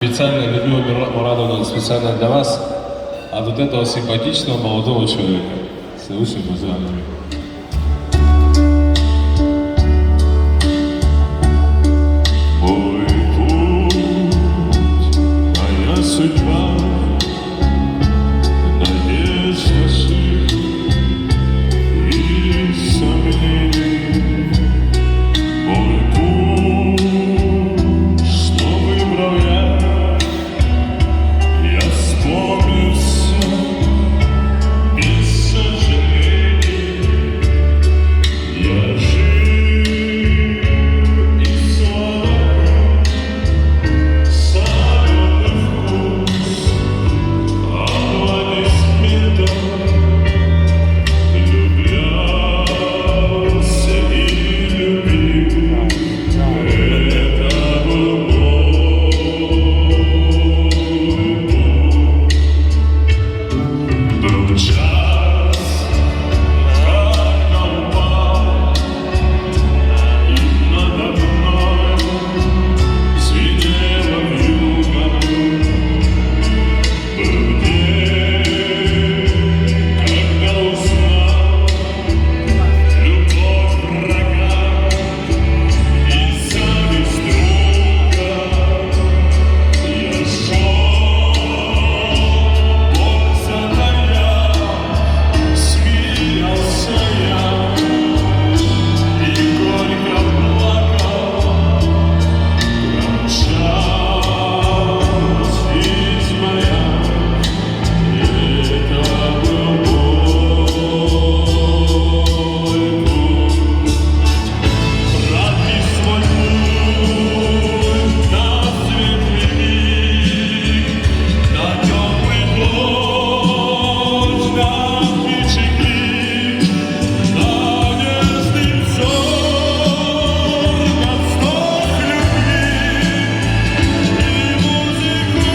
Специально Людмила Мурадовна, специально для вас, от вот этого симпатичного молодого человека. С лучшими пожеланиями. Мой путь, моя судьба, надежда, жизнь и сомнения. Мой путь, что выбрал я вспомню все без сожалений. Я жил и солоно, соленый вкус аплодисментов, влюблялся и любил. Это был мой путь. Был час, когда упал, и надо мной звенело вьюга. Был день, когда узнал любовь врага и зависть друга. Я шел, боль затая, смеялся я и горько плакал. Промчалась жизнь моя, это был мой путь. Пройди свой путь на светлый миг, на темный дождь, на птичий крик, надежды взор, на вздох любви и музыку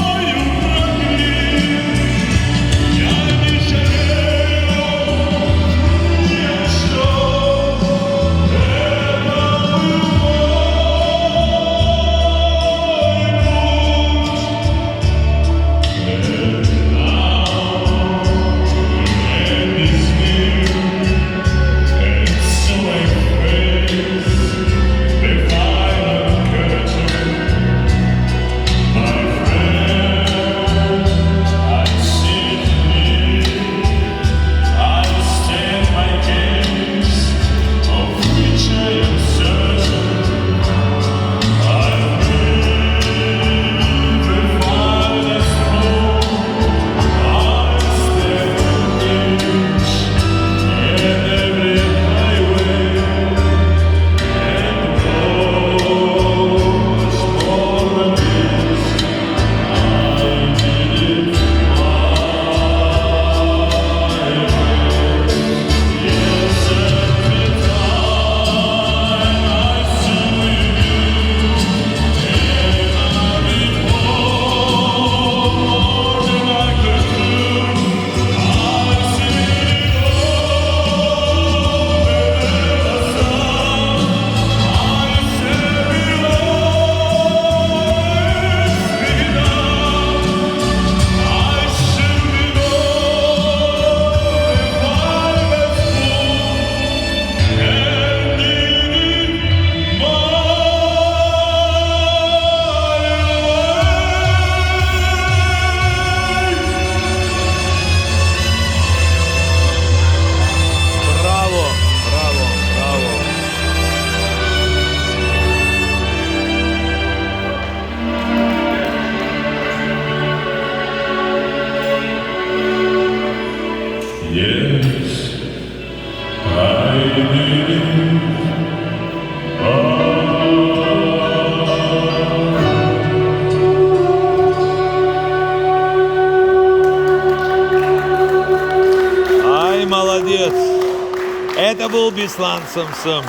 мою прокли. Я не жалею ни о чем, это был Браво, браво, браво. Yes, I believe. Ай, молодец. Это был Беслан Самсам.